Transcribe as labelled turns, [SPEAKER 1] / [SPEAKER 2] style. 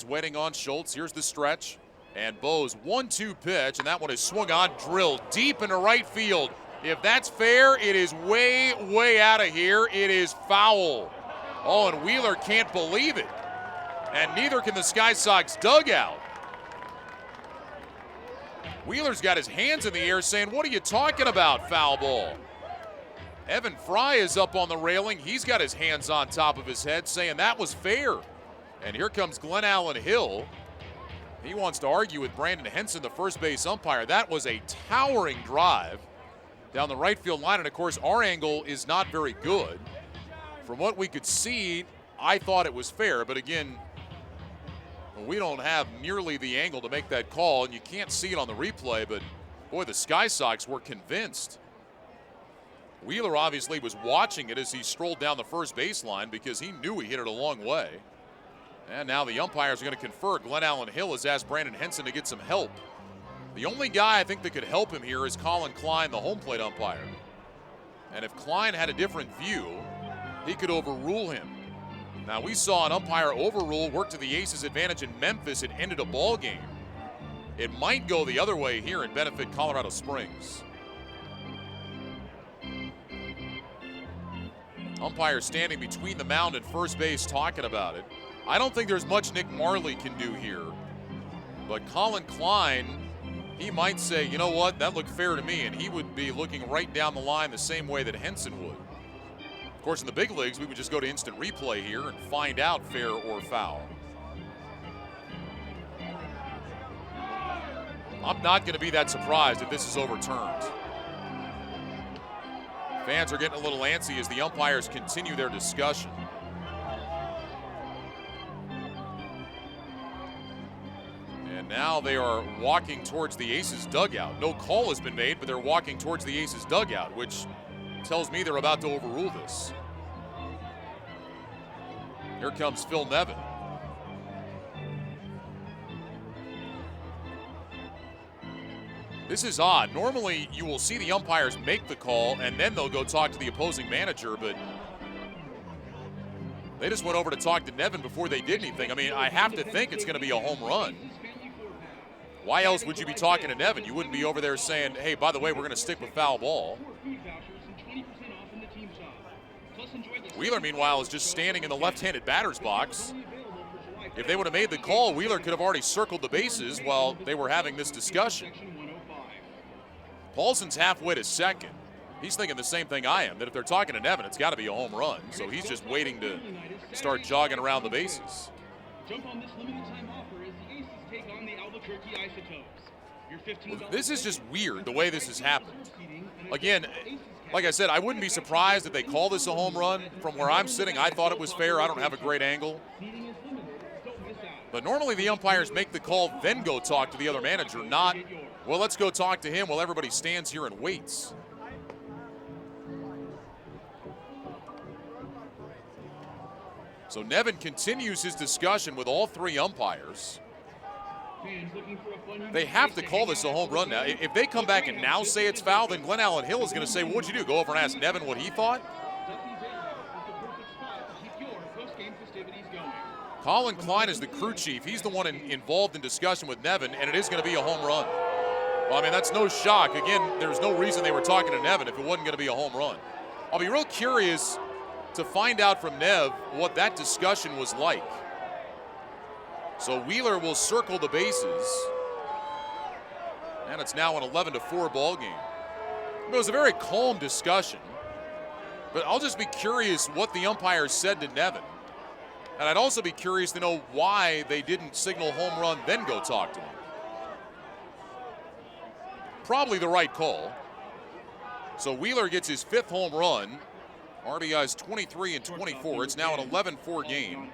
[SPEAKER 1] He's waiting on Schultz. Here's the stretch. And Bo's 1-2 pitch, and that one is swung on, drilled deep into right field. If that's fair, it is way, way out of here. It is foul. Oh, and Wheeler can't believe it. And neither can the Sky Sox dugout. Wheeler's got his hands in the air saying, what are you talking about, foul ball? Evan Fry is up on the railing. He's got his hands on top of his head saying that was fair. And here comes Glenn Allen Hill. He wants to argue with Brandon Henson, the first base umpire. That was a towering drive down the right field line. And, of course, our angle is not very good. From what we could see, I thought it was fair. But, again, we don't have nearly the angle to make that call. And you can't see it on the replay. But, boy, the Sky Sox were convinced. Wheeler obviously was watching it as he strolled down the first baseline because he knew he hit it a long way. And now the umpires are going to confer. Glenn Allen Hill has asked Brandon Henson to get some help. The only guy I think that could help him here is Colin Klein, the home plate umpire. And if Klein had a different view, he could overrule him. Now, we saw an umpire overrule work to the Aces' advantage in Memphis. It ended a ball game. It might go the other way here and benefit Colorado Springs. Umpire standing between the mound and first base talking about it. I don't think there's much Nick Marley can do here. But Colin Klein, he might say, you know what, that looked fair to me, and he would be looking right down the line the same way that Henson would. Of course, in the big leagues, we would just go to instant replay here and find out fair or foul. I'm not going to be that surprised if this is overturned. Fans are getting a little antsy as the umpires continue their discussion. And now they are walking towards the Aces dugout. No call has been made, but they're walking towards the Aces dugout, which tells me they're about to overrule this. Here comes Phil Nevin. This is odd. Normally, you will see the umpires make the call, and then they'll go talk to the opposing manager, but they just went over to talk to Nevin before they did anything. I mean, I have to think it's going to be a home run. Why else would you be talking to Nevin? You wouldn't be over there saying, hey, by the way, we're going to stick with foul ball. Wheeler, meanwhile, is just standing in the left-handed batter's box. If they would have made the call, Wheeler could have already circled the bases while they were having this discussion. Paulson's halfway to second. He's thinking the same thing I am, that if they're talking to Nevin, it's got to be a home run. So he's just waiting to start jogging around the bases.
[SPEAKER 2] Jump on this limited time offer as the Aces take on the Albuquerque Isotopes.
[SPEAKER 1] Well, this is just weird, the way this has happened. Again, like I said, I wouldn't be surprised if they call this a home run. From where I'm sitting, I thought it was fair. I don't have a great angle. But normally the umpires make the call, then go talk to the other manager, not, well, let's go talk to him while everybody stands here and waits. So Nevin continues his discussion with all three umpires. They have to call this a home run now. If they come back and now say it's foul, then Glenn Allen Hill is going to say, well, what'd you do? Go over and ask Nevin what he thought? Colin Klein is the crew chief. He's the one involved in discussion with Nevin, and it is going to be a home run. Well, I mean, that's no shock. Again, there's no reason they were talking to Nevin if it wasn't going to be a home run. I'll be real curious to find out from Nev what that discussion was like. So Wheeler will circle the bases, and it's now an 11-4 ball game. It was a very calm discussion, but I'll just be curious what the umpires said to Nevin. And I'd also be curious to know why they didn't signal home run, then go talk to him. Probably the right call. So Wheeler gets his fifth home run. RBI's 23 and 24. It's now an 11-4 game.